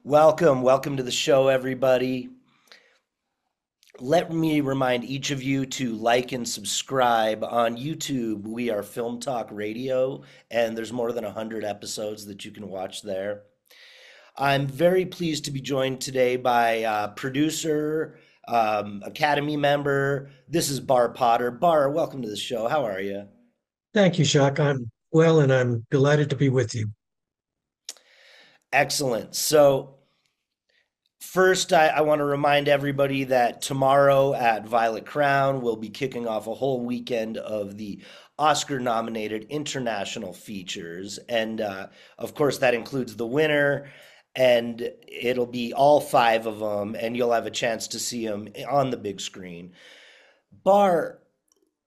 Welcome to the show, everybody. Let me remind each of you to like and subscribe on YouTube. We are Film Talk Radio, and there's more than 100 episodes that you can watch there. I'm very pleased to be joined today by producer, Academy member. This is Barr Potter. Barr, welcome to the show. How are you? Thank you, Jacques. I'm well, and I'm delighted to be with you. Excellent. So, first, I want to remind everybody that tomorrow at Violet Crown, we'll be kicking off a whole weekend of the Oscar nominated international features. And of course, that includes the winner, and it'll be all five of them, and you'll have a chance to see them on the big screen. Bar,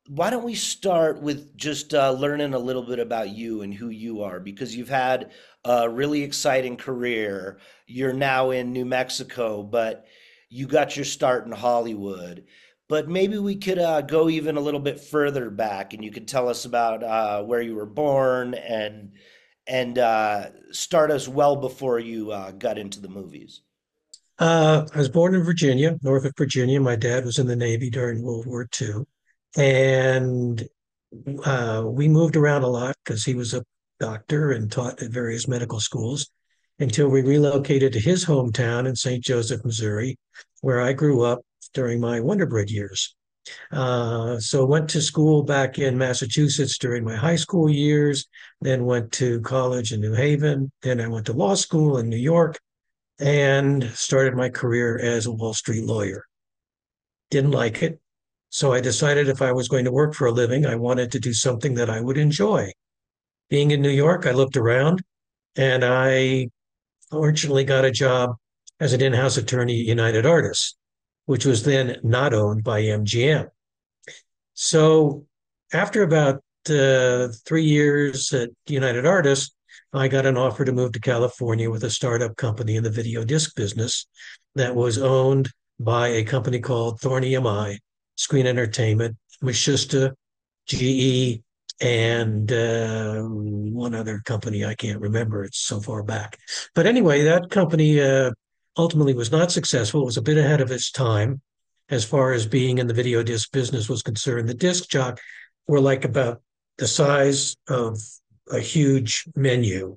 why don't we start with just learning a little bit about you and who you are? Because you've had a really exciting career. You're now in New Mexico, but you got your start in Hollywood. But maybe we could go even a little bit further back, and you could tell us about where you were born and start us well before you got into the movies. I was born in Virginia, Norfolk, Virginia. My dad was in the Navy during World War II, and we moved around a lot because he was a doctor and taught at various medical schools until we relocated to his hometown in St. Joseph, Missouri, where I grew up during my Wonder Bread years. So went to school back in Massachusetts during my high school years, then went to college in New Haven, then I went to law school in New York and started my career as a Wall Street lawyer. Didn't like it. So I decided if I was going to work for a living, I wanted to do something that I would enjoy. Being in New York, I looked around and I fortunately got a job as an in-house attorney at United Artists, which was then not owned by MGM. So after about 3 years at United Artists, I got an offer to move to California with a startup company in the video disc business that was owned by a company called Thorny MI, Screen Entertainment, Machista, GE, and one other company I can't remember. It's so far back. But anyway, that company ultimately was not successful. It was a bit ahead of its time as far as being in the video disc business was concerned. The disc jock were like about the size of a huge menu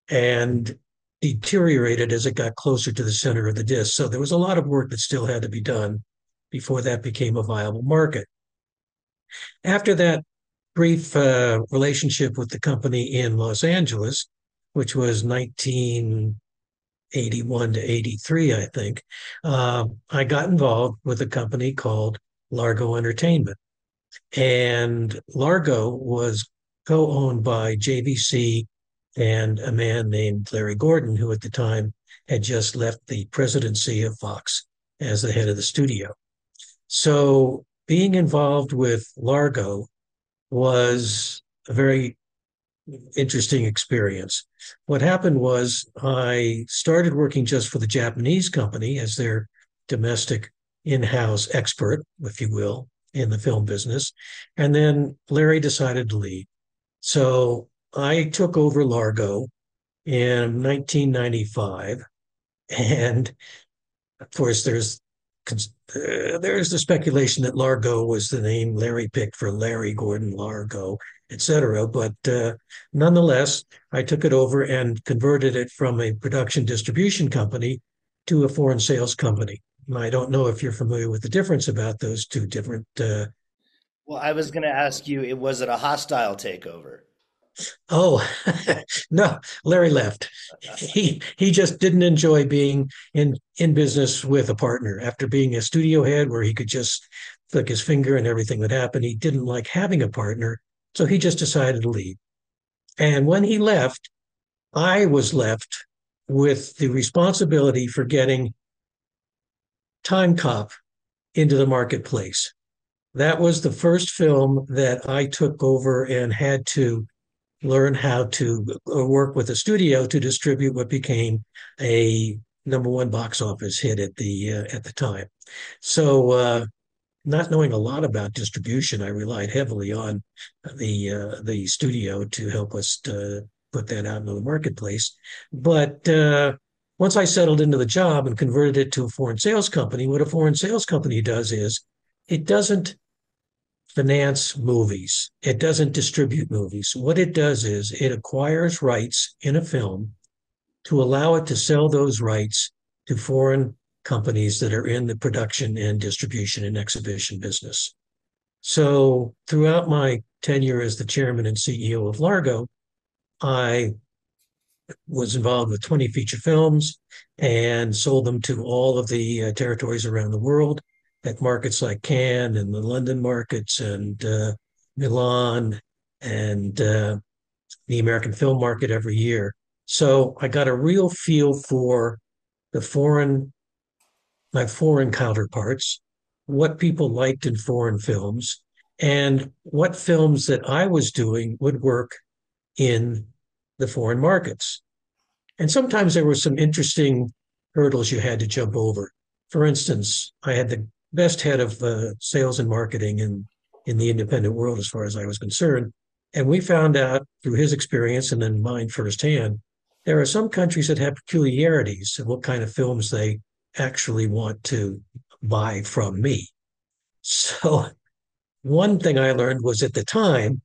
and deteriorated as it got closer to the center of the disc. So there was a lot of work that still had to be done before that became a viable market. After that brief relationship with the company in Los Angeles, which was 1981 to 83, I think, I got involved with a company called Largo Entertainment. And Largo was co-owned by JVC and a man named Larry Gordon, who at the time had just left the presidency of Fox as the head of the studio. So being involved with Largo was a very interesting experience. What happened was I started working just for the Japanese company as their domestic in-house expert, if you will, in the film business. And then Larry decided to leave. So I took over Largo in 1995. And of course, there's the speculation that Largo was the name Larry picked for Larry Gordon Largo, et cetera. But nonetheless, I took it over and converted it from a production distribution company to a foreign sales company. I don't know if you're familiar with the difference about those two different. Well, I was going to ask you, was it a hostile takeover? Oh, no, Larry left. He just didn't enjoy being in business with a partner after being a studio head where he could just flick his finger and everything would happen. He didn't like having a partner, so he just decided to leave. And when he left, I was left with the responsibility for getting Time Cop into the marketplace. That was the first film that I took over and had to learn how to work with a studio to distribute what became a number one box office hit at the time. So, not knowing a lot about distribution, I relied heavily on the studio to help us to put that out into the marketplace. But once I settled into the job and converted it to a foreign sales company, what a foreign sales company does is it doesn't finance movies. It doesn't distribute movies. What it does is it acquires rights in a film to allow it to sell those rights to foreign companies that are in the production and distribution and exhibition business. So throughout my tenure as the chairman and CEO of Largo, I was involved with 20 feature films and sold them to all of the territories around the world at markets like Cannes and the London markets and Milan and the American film market every year. So I got a real feel for the my foreign counterparts, what people liked in foreign films, and what films that I was doing would work in the foreign markets. And sometimes there were some interesting hurdles you had to jump over. For instance, I had the best head of sales and marketing in the independent world as far as I was concerned. And we found out through his experience and then mine firsthand, there are some countries that have peculiarities of what kind of films they actually want to buy from me. So one thing I learned was at the time,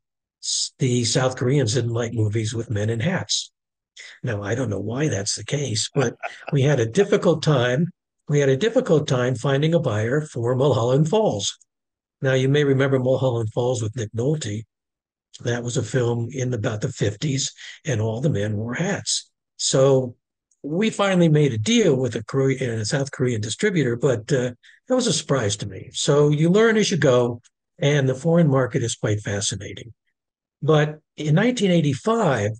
the South Koreans didn't like movies with men in hats. Now, I don't know why that's the case, but we had a difficult time. We had a difficult time finding a buyer for Mulholland Falls. Now, you may remember Mulholland Falls with Nick Nolte. That was a film in about the 50s, and all the men wore hats. So we finally made a deal with a South Korean distributor, but that was a surprise to me. So you learn as you go, and the foreign market is quite fascinating. But in 1985,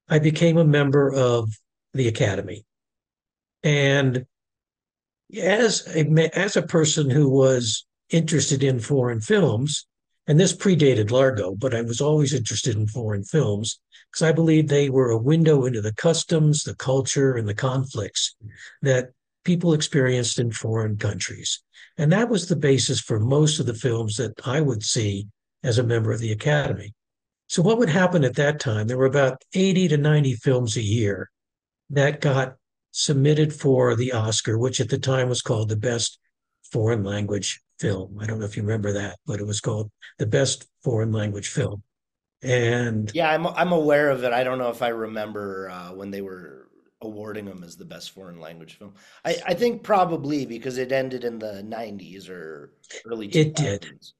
I became a member of the Academy. And as a person who was interested in foreign films, and this predated Largo, but I was always interested in foreign films because I believed they were a window into the customs, the culture, and the conflicts that people experienced in foreign countries. And that was the basis for most of the films that I would see as a member of the Academy. So what would happen at that time? There were about 80 to 90 films a year that got submitted for the Oscar, which at the time was called the Best Foreign Language Film. I don't know if you remember that, but it was called the Best Foreign Language Film. And Yeah, I'm aware of it. I don't know if I remember when they were awarding them as the best foreign language film. I think probably because it ended in the 90s or early it did. 2000s.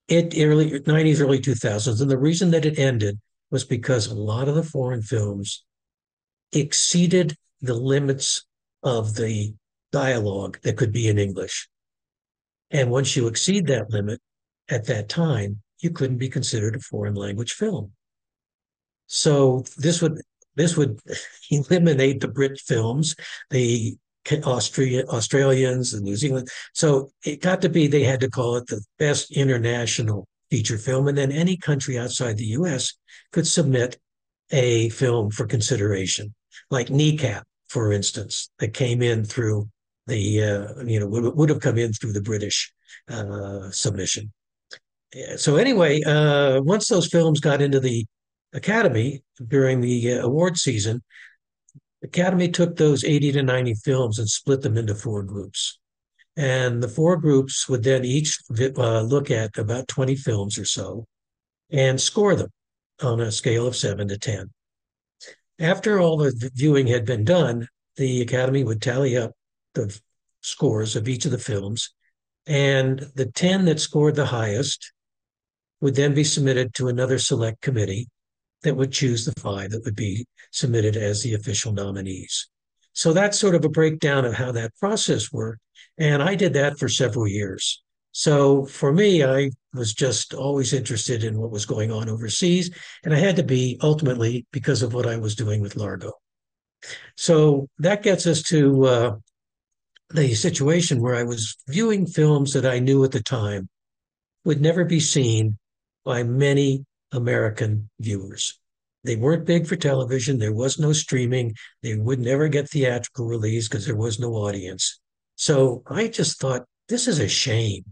It early 90s, early 2000s. And the reason that it ended was because a lot of the foreign films exceeded the limits of the dialogue that could be in English. And once you exceed that limit at that time, you couldn't be considered a foreign language film. So this would eliminate the Brit films, the Australians, the New Zealand. So it got to be they had to call it the best international feature film, and then any country outside the U.S. could submit a film for consideration, like Kneecap, for instance, that came in through the would have come in through the British submission. So anyway, once those films got into the Academy during the award season, Academy took those 80 to 90 films and split them into four groups. And the four groups would then each look at about 20 films or so and score them on a scale of 7 to 10. After all the viewing had been done, the Academy would tally up the scores of each of the films, and the 10 that scored the highest would then be submitted to another select committee that would choose the five that would be submitted as the official nominees. So that's sort of a breakdown of how that process worked. And I did that for several years. So for me, I was just always interested in what was going on overseas. And I had to be ultimately because of what I was doing with Largo. So that gets us to the situation where I was viewing films that I knew at the time would never be seen by many American viewers. They weren't big for television. There was no streaming. They would never get theatrical release because there was no audience. So I just thought, this is a shame.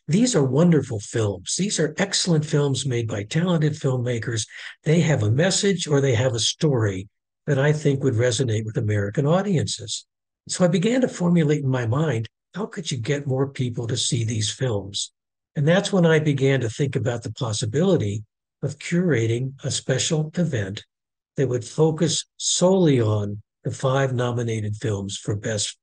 These are wonderful films. These are excellent films made by talented filmmakers. They have a message or they have a story that I think would resonate with American audiences. So I began to formulate in my mind, how could you get more people to see these films? And that's when I began to think about the possibility of curating a special event that would focus solely on the five nominated films for best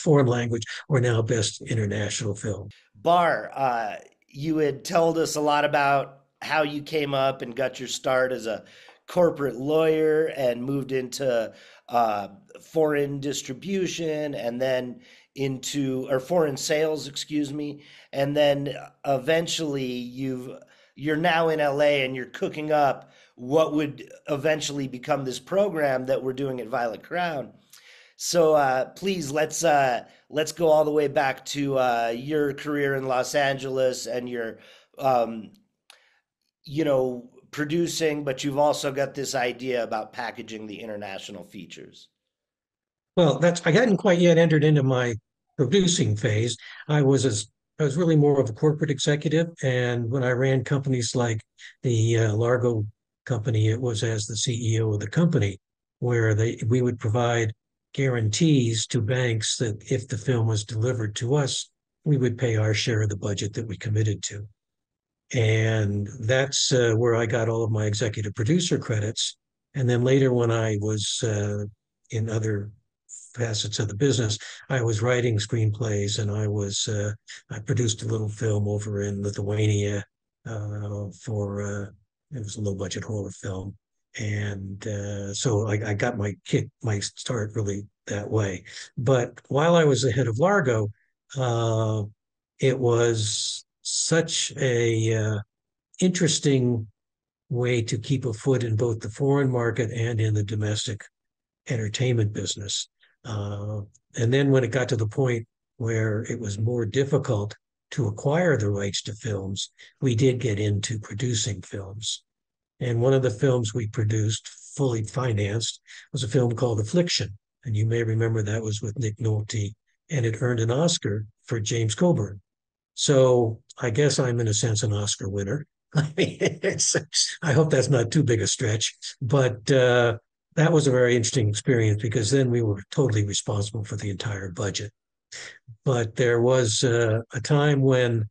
foreign language, or now best international film. Bar, you had told us a lot about how you came up and got your start as a corporate lawyer and moved into uh, foreign distribution and then into, or foreign sales, excuse me, and then eventually you're now in LA and you're cooking up what would eventually become this program that we're doing at Violet Crown. So please let's go all the way back to your career in Los Angeles and your um, producing, but you've also got this idea about packaging the international features. Well, that's I hadn't quite yet entered into my producing phase. I was as I was really more of a corporate executive, and when I ran companies like the Largo company, it was as the CEO of the company, where we would provide guarantees to banks that if the film was delivered to us, we would pay our share of the budget that we committed to. And that's where I got all of my executive producer credits. And then later, when I was in other facets of the business, I was writing screenplays, and I produced a little film over in Lithuania for it was a low budget horror film, and so I got my start really that way. But while I was the head of Largo, uh, it was such a interesting way to keep a foot in both the foreign market and in the domestic entertainment business. Uh, and then when it got to the point where it was more difficult to acquire the rights to films, we did get into producing films. And one of the films we produced, fully financed, was a film called Affliction. And you may remember that was with Nick Nolte, and it earned an Oscar for James Coburn. So I guess I'm in a sense an Oscar winner. I mean, I hope that's not too big a stretch, but that was a very interesting experience because then we were totally responsible for the entire budget. But there was a time when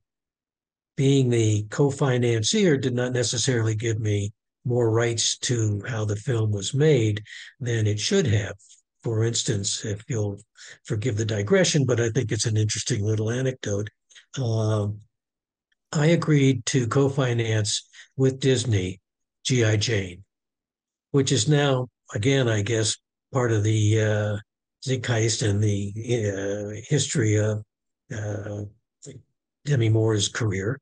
being the co-financier did not necessarily give me more rights to how the film was made than it should have. For instance, if you'll forgive the digression, but I think it's an interesting little anecdote. Um, I agreed to co-finance with Disney G.I. Jane, which is now, again, I guess, part of the zeitgeist and the history of uh, Demi Moore's career.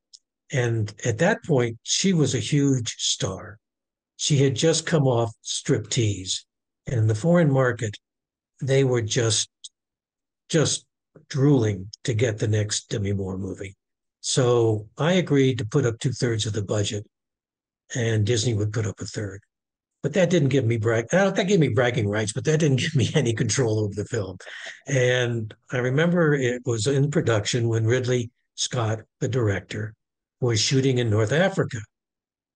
And at that point, she was a huge star. She had just come off Striptease. And in the foreign market, they were just drooling to get the next Demi Moore movie. So I agreed to put up two-thirds of the budget, and Disney would put up a third. But that didn't give me that gave me bragging rights, but that didn't give me any control over the film. And I remember it was in production when Ridley Scott, the director, was shooting in North Africa.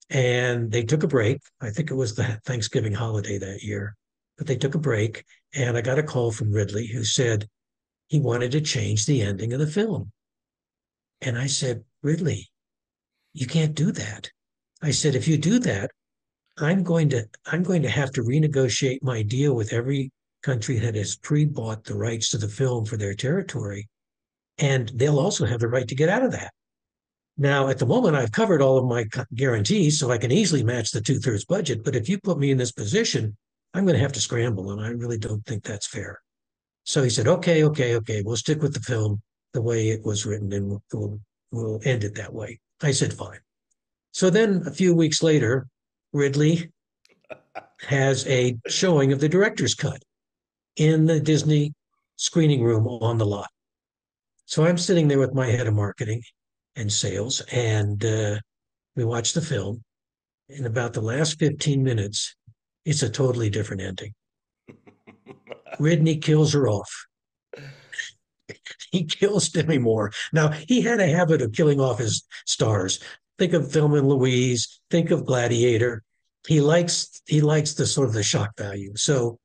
And they took a break. I think it was the Thanksgiving holiday that year, but they took a break. And I got a call from Ridley who said he wanted to change the ending of the film. And I said, Ridley, you can't do that. I said, if you do that, I'm going to have to renegotiate my deal with every country that has pre-bought the rights to the film for their territory, and they'll also have the right to get out of that. Now, at the moment, I've covered all of my guarantees, so I can easily match the two-thirds budget. But if you put me in this position, I'm going to have to scramble, and I really don't think that's fair. So he said, okay, okay, okay, we'll stick with the film the way it was written, and we'll end it that way. I said, fine. So then a few weeks later, Ridley has a showing of the director's cut in the Disney screening room on the lot. So I'm sitting there with my head of marketing and sales, and we watch the film. In about the last 15 minutes, it's a totally different ending. Ridley kills her off. He kills Demi Moore. Now, he had a habit of killing off his stars. Think of Thelma and Louise, think of Gladiator. he likes the sort of the shock value. So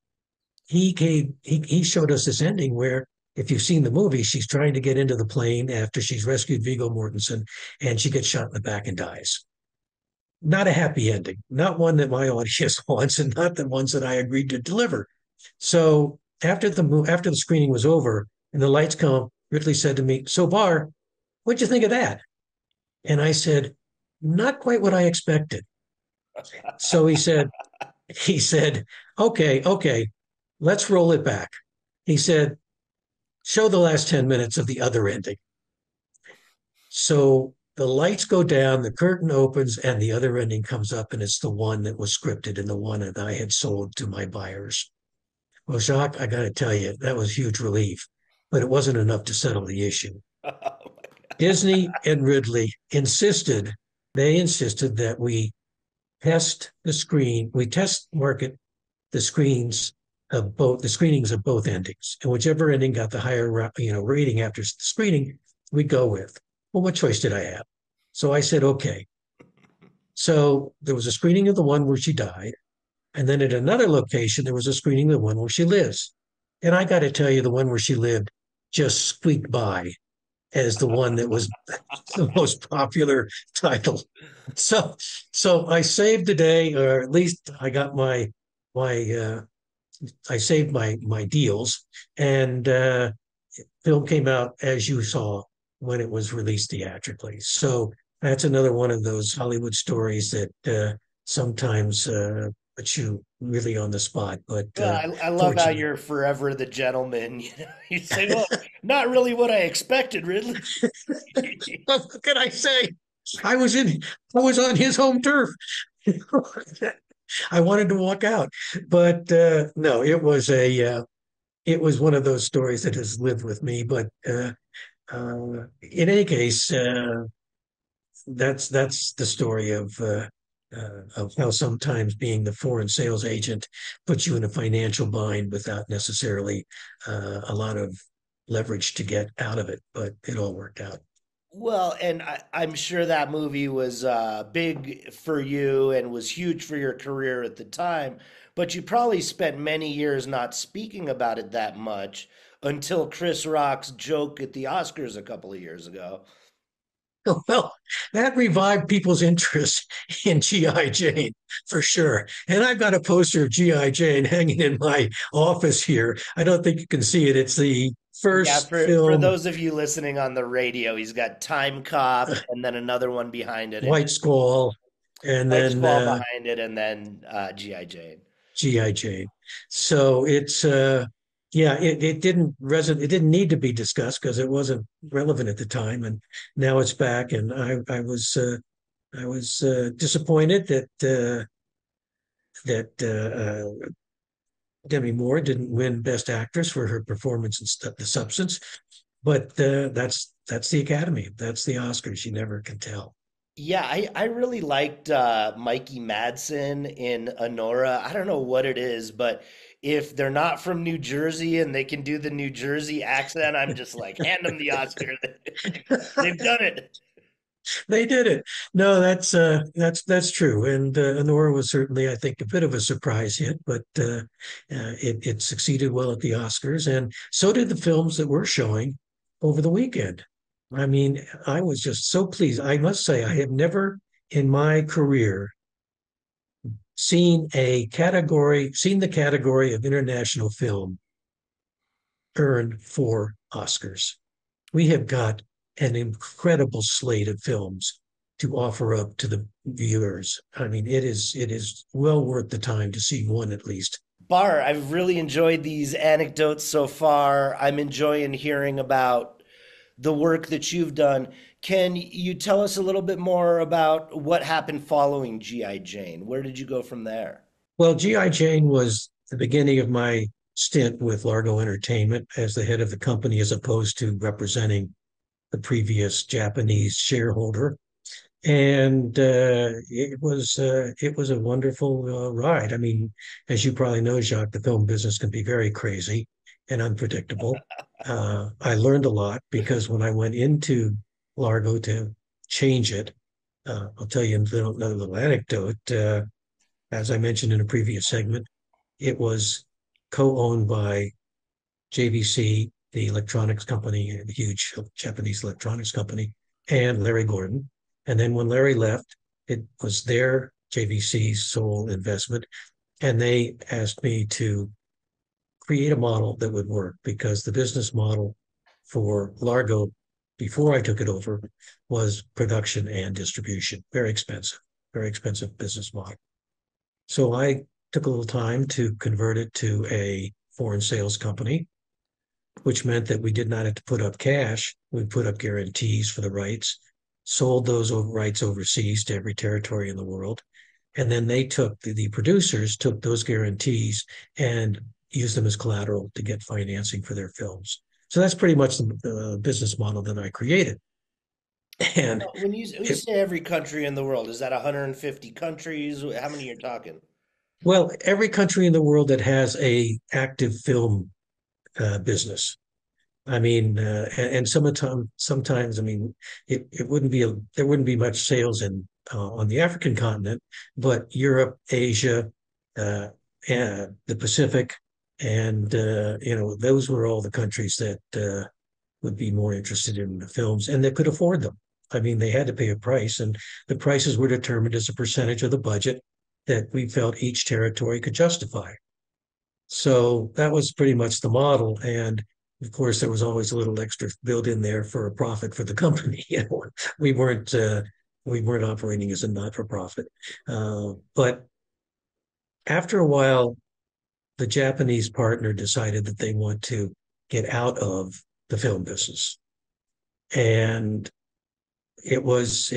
he showed us this ending where if you've seen the movie, she's trying to get into the plane after she's rescued Viggo Mortensen, and she gets shot in the back and dies. Not a happy ending, not one that my audience wants, and not the ones that I agreed to deliver. So after the screening was over and the lights come, Ridley said to me, "So Barr, what'd you think of that?" And I said, "Not quite what I expected." So he said, "Okay, okay, let's roll it back." He said, "Show the last 10 minutes of the other ending." So the lights go down, the curtain opens, and the other ending comes up, and it's the one that was scripted and the one that I had sold to my buyers. Well, Jacques, I got to tell you, that was huge relief, but it wasn't enough to settle the issue. Disney and Ridley insisted that we test market the screenings of both endings, and whichever ending got the higher rating after the screening, we go with. Well, what choice did I have? So I said, okay. So there was a screening of the one where she died, and then at another location there was a screening of the one where she lives. And I got to tell you, the one where she lived just squeaked by as the one that was the most popular title. So so I saved the day, or at least my I saved my deals, and film came out as you saw when it was released theatrically. So that's another one of those Hollywood stories that sometimes put you really on the spot. But Well, I love how fortunately, you're forever the gentleman. You say, "Well, not really what I expected, Ridley." what can I say? I was in, I was on his home turf. I wanted to walk out, but no, it was one of those stories that has lived with me. But in any case, that's the story of how sometimes being the foreign sales agent puts you in a financial bind without necessarily a lot of leverage to get out of it. But it all worked out. Well, and I'm sure that movie was big for you and was huge for your career at the time, but you probably spent many years not speaking about it that much until Chris Rock's joke at the Oscars a couple of years ago. Well, that revived people's interest in G.I. Jane for sure. And I've got a poster of G.I. Jane hanging in my office here. I don't think you can see it. It's the Yeah, first for film, those of you listening on the radio, he's got Time Cop and then another one behind it, and White Squall, and White then Squall behind it, and then G.I. Jane. G.I. Jane. So yeah, it didn't resonate. It didn't need to be discussed because it wasn't relevant at the time. And now it's back. And I was disappointed that Demi Moore didn't win Best Actress for her performance in The Substance. But that's the Academy. That's the Oscars. You never can tell. Yeah, I really liked Mikey Madsen in Honora. I don't know what it is, but if they're not from New Jersey and they can do the New Jersey accent, I'm just like, hand them the Oscar. They've done it. They did it. No, that's true. And Honora was certainly, I think, a bit of a surprise hit, but it succeeded well at the Oscars, and so did the films that we're showing over the weekend. I mean, I was just so pleased. I must say, I have never in my career seen the category of international film earn 4 Oscars. We have got an incredible slate of films to offer up to the viewers. I mean, it is well worth the time to see one at least. Bar, I've really enjoyed these anecdotes so far. I'm enjoying hearing about the work that you've done. Can you tell us a little bit more about what happened following G.I. Jane? Where did you go from there? Well, G.I. Jane was the beginning of my stint with Largo Entertainment as the head of the company, as opposed to representing the previous Japanese shareholder. And it was a wonderful ride. I mean, as you probably know, Jacques, the film business can be very crazy and unpredictable. I learned a lot because when I went into Largo to change it, I'll tell you a little anecdote. as I mentioned in a previous segment, it was co-owned by JVC, the electronics company, the huge Japanese electronics company, and Larry Gordon. And then when Larry left, it was their JVC's sole investment. And they asked me to create a model that would work because the business model for Largo before I took it over was production and distribution. Very expensive business model. So I took a little time to convert it to a foreign sales company, which meant that we did not have to put up cash. We put up guarantees for the rights, sold those rights overseas to every territory in the world. And then they took, the producers took those guarantees and used them as collateral to get financing for their films. So that's pretty much the business model that I created. And When you it, say every country in the world, is that 150 countries? How many you're talking? well, every country in the world that has a active film business. I mean, and sometimes, I mean, it wouldn't be there wouldn't be much sales in on the African continent, but Europe, Asia, and the Pacific, and those were all the countries that would be more interested in the films and that could afford them. I mean, they had to pay a price, and the prices were determined as a percentage of the budget that we felt each territory could justify. So that was pretty much the model. And of course, there was always a little extra built in there for a profit for the company. We weren't we weren't operating as a not for profit. But after a while, the Japanese partner decided that they want to get out of the film business, and it was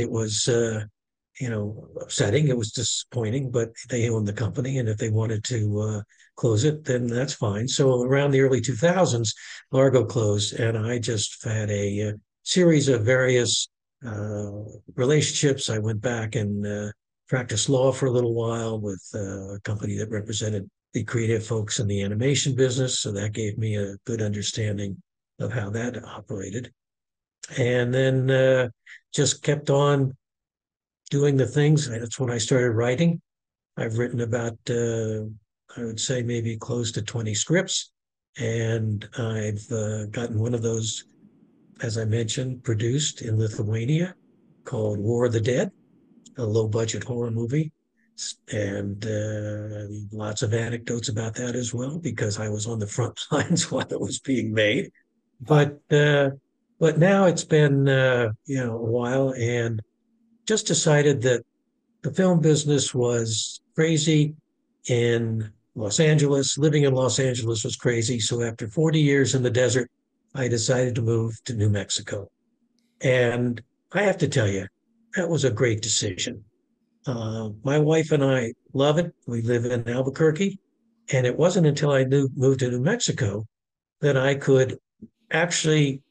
upsetting. It was disappointing, but they owned the company, and if they wanted to close it, then that's fine. So around the early 2000s, Largo closed, and I just had a series of various uh, relationships. I went back and practiced law for a little while with a company that represented the creative folks in the animation business. So that gave me a good understanding of how that operated. And then just kept on doing the things. That's when I started writing. I've written about, I would say, maybe close to 20 scripts. And I've gotten one of those, as I mentioned, produced in Lithuania called War of the Dead, a low budget horror movie. And lots of anecdotes about that as well, because I was on the front lines while it was being made. Wow. But now it's been a while, and just decided that the film business was crazy in Los Angeles. Living in Los Angeles was crazy. So after 40 years in the desert, I decided to move to New Mexico. And I have to tell you, that was a great decision. My wife and I love it. We live in Albuquerque. And it wasn't until I moved to New Mexico that I could actually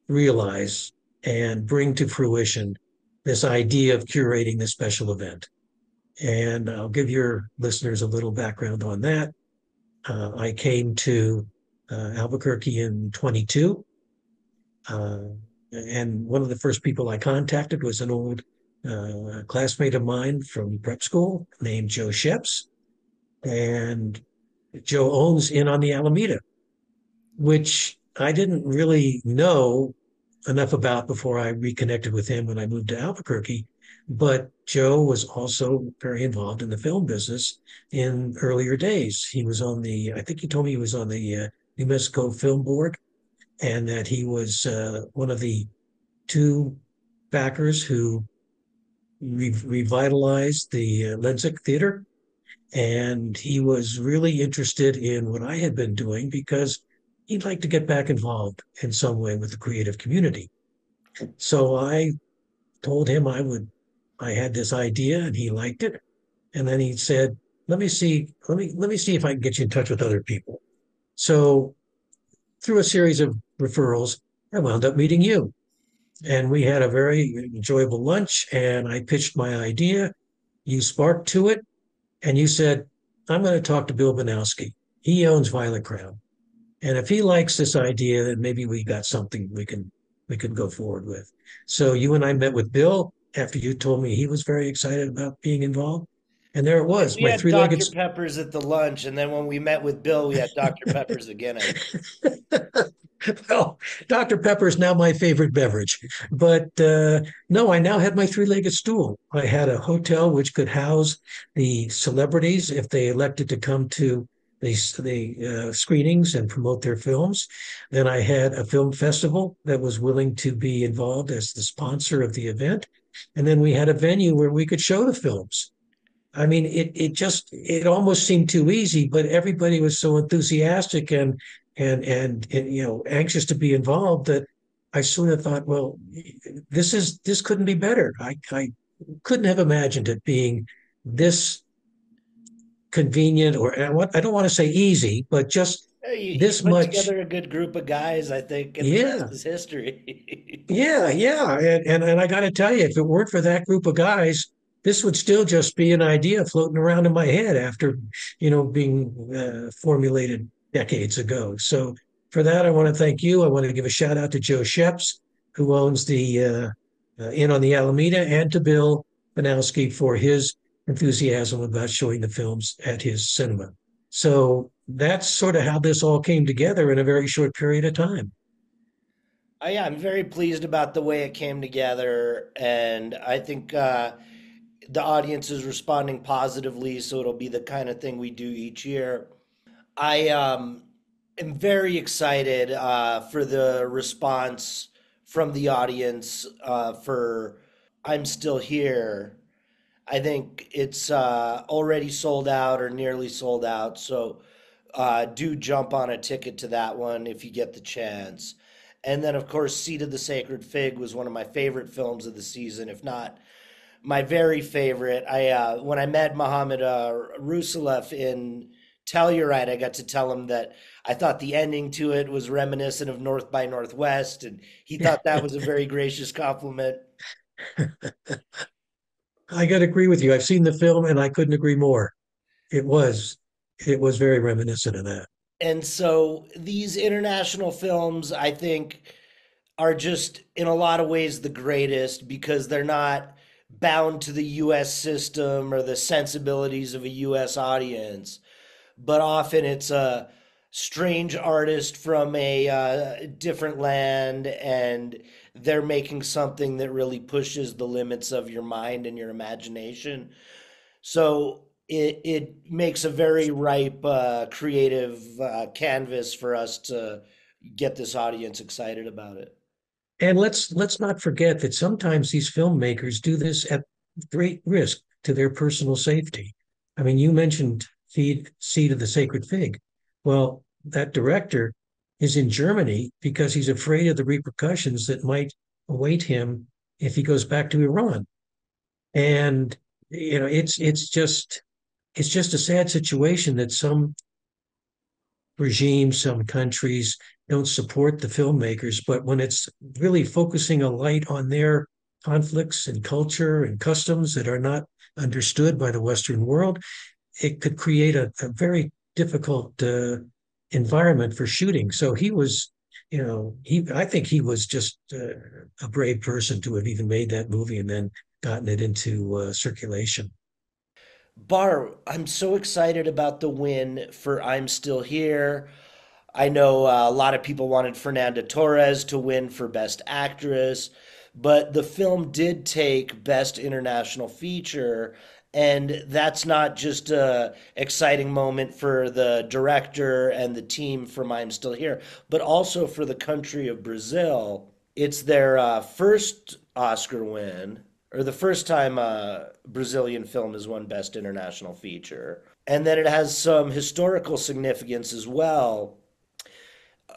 realize and bring to fruition this idea of curating this special event. And I'll give your listeners a little background on that. I came to Albuquerque in 22. Uh, and one of the first people I contacted was an old classmate of mine from prep school named Joe Sheps. And Joe owns Inn on the Alameda, which I didn't really know enough about before I reconnected with him when I moved to Albuquerque. But Joe was also very involved in the film business in earlier days. He was on I think he told me he was on the New Mexico Film Board, and that he was one of the two backers who revitalized the Lensic Theater. And he was really interested in what I had been doing because he'd like to get back involved in some way with the creative community. So I told him I had this idea and he liked it. And then he said, let me see if I can get you in touch with other people. So through a series of referrals, I wound up meeting you. And we had a very enjoyable lunch, and I pitched my idea. You sparked to it, and you said, I'm going to talk to Bill Banowski. He owns Violet Crown. And if he likes this idea, then maybe we got something we can go forward with. So you and I met with Bill after you told me he was very excited about being involved. And there it And was, we my had three-legged. Dr. Peppers at the lunch, and then when we met with Bill, we had Dr. Peppers again, I think. Well, Dr. Pepper is now my favorite beverage. But no, I now had my three-legged stool. I had a hotel which could house the celebrities if they elected to come to the screenings and promote their films. Then I had a film festival that was willing to be involved as the sponsor of the event. And then we had a venue where we could show the films. I mean, it almost seemed too easy, but everybody was so enthusiastic and anxious to be involved that I sort of thought, well, this couldn't be better. I couldn't have imagined it being this convenient or what I don't want to say easy, but just Yeah, you this put much. together a good group of guys, I think, and the rest Yeah, is history. yeah. And I got to tell you, if it weren't for that group of guys, this would still just be an idea floating around in my head after, being formulated decades ago. So for that, I want to thank you. I want to give a shout out to Joe Sheps, who owns the Inn on the Alameda, and to Bill Banowski for his enthusiasm about showing the films at his cinema. So that's sort of how this all came together in a very short period of time. Yeah, I'm very pleased about the way it came together, and I think the audience is responding positively, so it'll be the kind of thing we do each year. I am very excited for the response from the audience for I'm Still Here. I think it's already sold out or nearly sold out. So do jump on a ticket to that one if you get the chance. And then, of course, Seed of the Sacred Fig was one of my favorite films of the season, if not my very favorite. I When I met Mohammed Rusalev in Telluride, I got to tell him that I thought the ending to it was reminiscent of North by Northwest, and he thought that was a very gracious compliment. I got to agree with you. I've seen the film and I couldn't agree more. It was it was very reminiscent of that. And so these international films, I think, are just in a lot of ways the greatest because they're not bound to the US system or the sensibilities of a US audience, but often it's a strange artist from a different land and they're making something that really pushes the limits of your mind and your imagination. So it makes a very ripe creative canvas for us to get this audience excited about it. And let's not forget that sometimes these filmmakers do this at great risk to their personal safety. I mean, you mentioned Seed of the Sacred Fig. Well, that director is in Germany because he's afraid of the repercussions that might await him if he goes back to Iran. And it's just a sad situation that some regimes, some countries don't support the filmmakers, but when it's really focusing a light on their conflicts and culture and customs that are not understood by the Western world, it could create a very difficult environment for shooting. So he was, I think he was just a brave person to have even made that movie and then gotten it into circulation. Bar, I'm so excited about the win for I'm Still Here. I know a lot of people wanted Fernanda Torres to win for Best Actress, but the film did take Best International Feature, and that's not just a exciting moment for the director and the team from I'm Still Here, but also for the country of Brazil. It's their first Oscar win, or the first time a Brazilian film has won Best International Feature. And then it has some historical significance as well,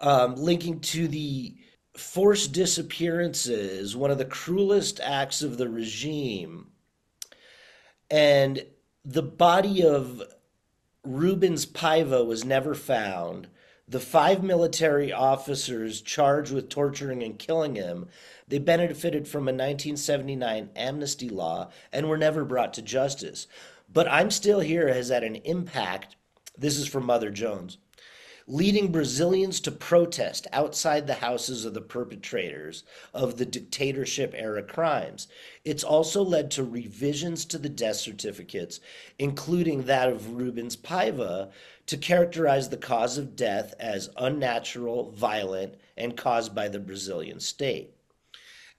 linking to the forced disappearances, one of the cruelest acts of the regime. And the body of Rubens Paiva was never found. The five military officers charged with torturing and killing him, they benefited from a 1979 amnesty law and were never brought to justice. But I'm Still Here has had an impact. This is from Mother Jones, leading Brazilians to protest outside the houses of the perpetrators of the dictatorship era crimes. It's also led to revisions to the death certificates, including that of Rubens Paiva, to characterize the cause of death as unnatural, violent, and caused by the Brazilian state.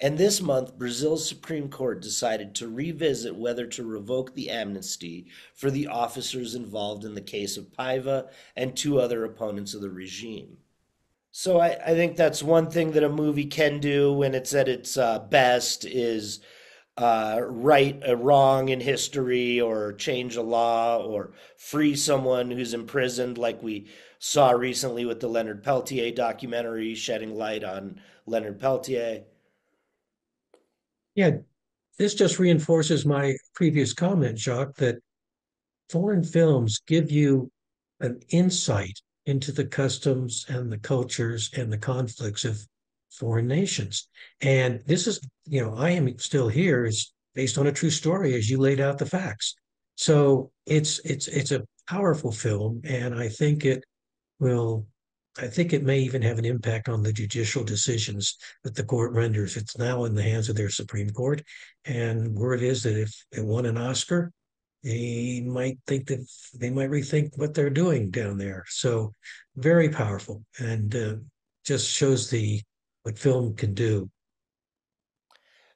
And this month, Brazil's Supreme Court decided to revisit whether to revoke the amnesty for the officers involved in the case of Paiva and two other opponents of the regime. So I think that's one thing that a movie can do when it's at its best is right a wrong in history or change a law or free someone who's imprisoned, like we saw recently with the Leonard Peltier documentary, shedding light on Leonard Peltier. Yeah, this just reinforces my previous comment, Jacques, that foreign films give you an insight into the customs and the cultures and the conflicts of foreign nations. And this is, I Am Still Here is based on a true story as you laid out the facts. So it's a powerful film, and will I think it may even have an impact on the judicial decisions that the court renders. It's now in the hands of their Supreme Court. And word is that if it won an Oscar, they might rethink what they're doing down there. So very powerful, and just shows the what film can do.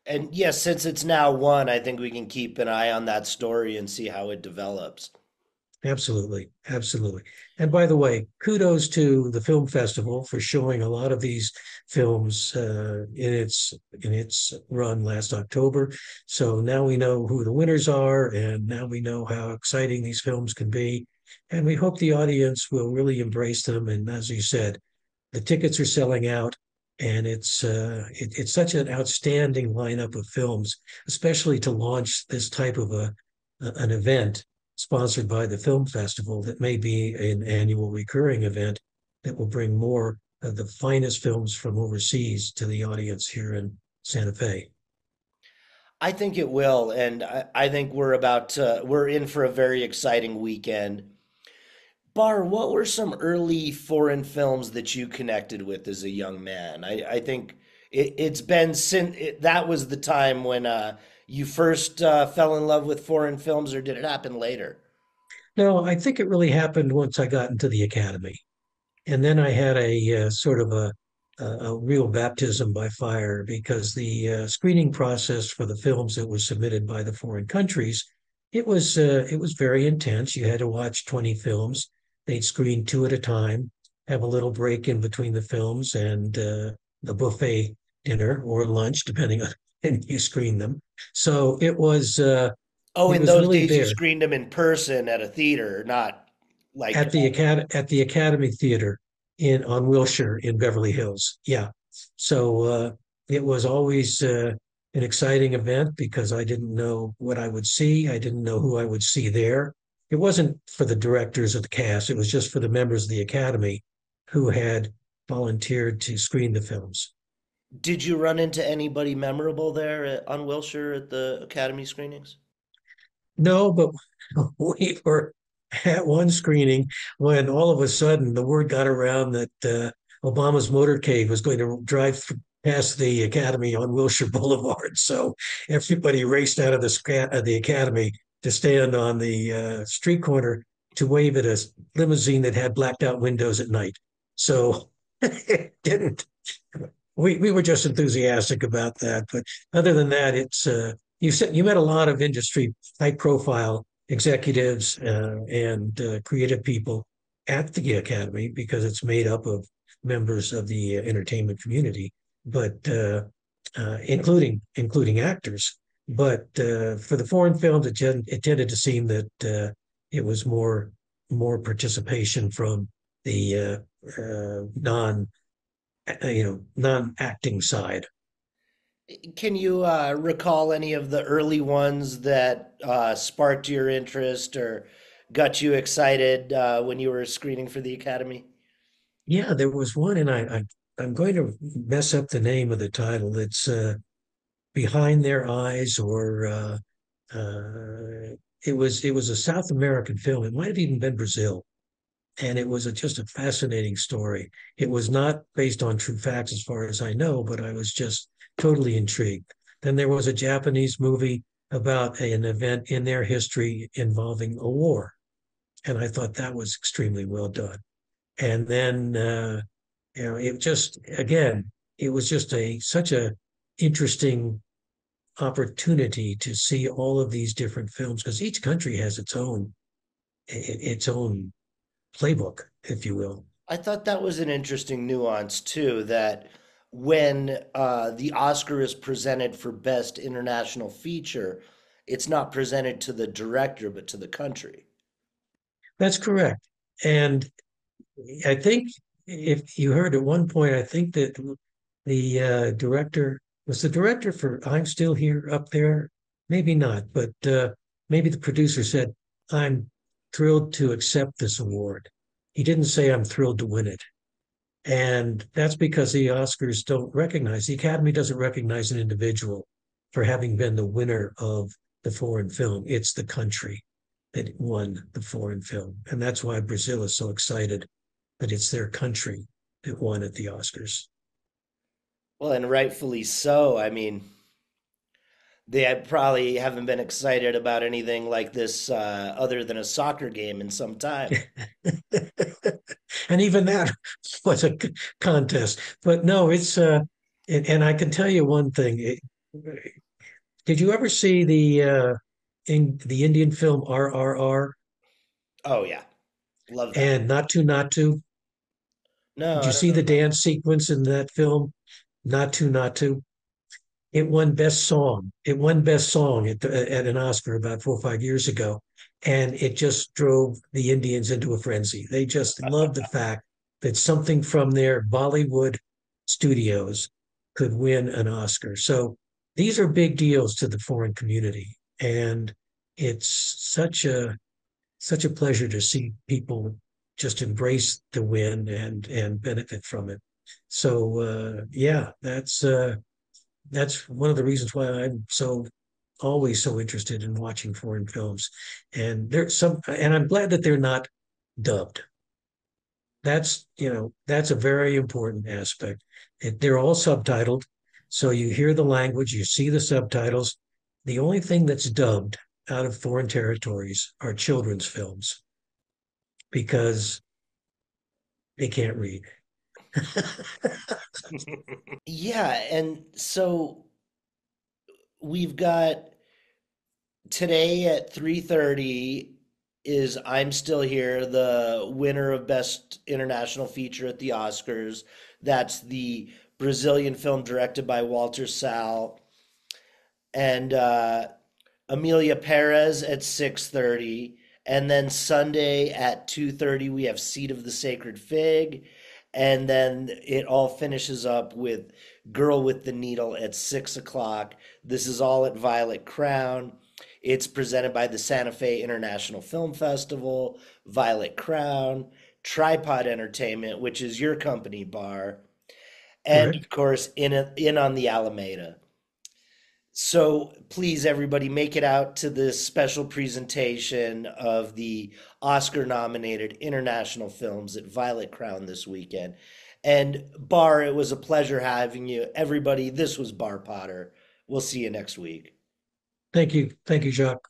And yes, since it's now one, I think we can keep an eye on that story and see how it develops. Absolutely, absolutely. And by the way, kudos to the film festival for showing a lot of these films in its run last October. So now we know who the winners are, and now we know how exciting these films can be. And we hope the audience will really embrace them. And as you said, the tickets are selling out, and it's such an outstanding lineup of films, especially to launch this type of an event sponsored by the film festival that may be an annual recurring event that will bring more of the finest films from overseas to the audience here in Santa Fe. I think it will, and I think we're in for a very exciting weekend. Bar, what were some early foreign films that you connected with as a young man? I think it's been since that was the time when you first fell in love with foreign films, or did it happen later? No, I think it really happened once I got into the academy. And then I had a sort of a real baptism by fire because the screening process for the films that were submitted by the foreign countries, it was very intense. You had to watch 20 films. They'd screen two at a time, have a little break in between the films, and the buffet dinner or lunch, depending on when you screen them. So Oh, it in was those really days you there screened them in person at a theater, not like at the Academy Theater in on Wilshire in Beverly Hills. Yeah. So it was always an exciting event because I didn't know what I would see. I didn't know who I would see there. It wasn't for the directors of the cast. It was just for the members of the Academy who had volunteered to screen the films. Did you run into anybody memorable there on Wilshire at the Academy screenings? No, but we were at one screening when all of a sudden the word got around that Obama's motorcade was going to drive past the Academy on Wilshire Boulevard. So everybody raced out of the Academy to stand on the street corner to wave at a limousine that had blacked out windows at night. So it didn't we were just enthusiastic about that. But other than that, it's you met a lot of industry high profile executives and creative people at the Academy because it's made up of members of the entertainment community, but including actors. But for the foreign films, it tended to seem that it was more participation from the non-acting side. Can you recall any of the early ones that sparked your interest or got you excited when you were screening for the Academy? Yeah, there was one, and I'm going to mess up the name of the title. It's Behind Their Eyes, or it was a South American film. It might have even been Brazil, And it was just a fascinating story. It was not based on true facts, as far as I know, but I was just totally intrigued. Then there was a Japanese movie about an event in their history involving a war. And I thought that was extremely well done. And then, it just, again, it was just such a interesting opportunity to see all of these different films because each country has its own playbook, if you will. I thought that was an interesting nuance too, that when the Oscar is presented for Best International Feature, it's not presented to the director, but to the country. That's correct. And I think if you heard at one point, I think that the director was the director for I'm Still Here up there. Maybe not, but maybe the producer said, I'm thrilled to accept this award. He didn't say I'm thrilled to win it. And that's because the Oscars don't recognize, the Academy doesn't recognize an individual for having been the winner of the foreign film. It's the country that won the foreign film. And that's why Brazil is so excited that it's their country that won at the Oscars. Well, and rightfully so. I mean, probably haven't been excited about anything like this other than a soccer game in some time. And even that was a contest. But no, and I can tell you one thing. Did you ever see the Indian film RRR Oh yeah, love that. and Not To? No, Did you I don't see know the that. dance sequence in that film? Not To. It won best song. It won best song at an Oscar about 4 or 5 years ago, and it just drove the Indians into a frenzy. They just loved the fact that something from their Bollywood studios could win an Oscar. So these are big deals to the foreign community, and it's such a pleasure to see people just embrace the win and benefit from it. So yeah, that's one of the reasons why I'm so always so interested in watching foreign films. And I'm glad that they're not dubbed. That's a very important aspect. They're all subtitled, so you hear the language, you see the subtitles. The only thing that's dubbed out of foreign territories are children's films because they can't read. Yeah, and so we've got today at 3:30 is I'm Still Here, the winner of Best International Feature at the Oscars. That's the Brazilian film directed by Walter Sal. And Amelia Perez at 6:30, and then Sunday at 2:30 we have Seed of the Sacred Fig, and then it all finishes up with Girl with the Needle at 6 o'clock. This is all at Violet Crown. It's presented by the Santa Fe International Film Festival, Violet Crown, Tripod Entertainment, which is your company, Bar, and Correct. of course in on the Alameda. So please, everybody, make it out to this special presentation of the Oscar nominated international films at Violet Crown this weekend. And Bar, it was a pleasure having you. Everybody, this was Bar Potter. We'll see you next week. Thank you. Thank you, Jacques.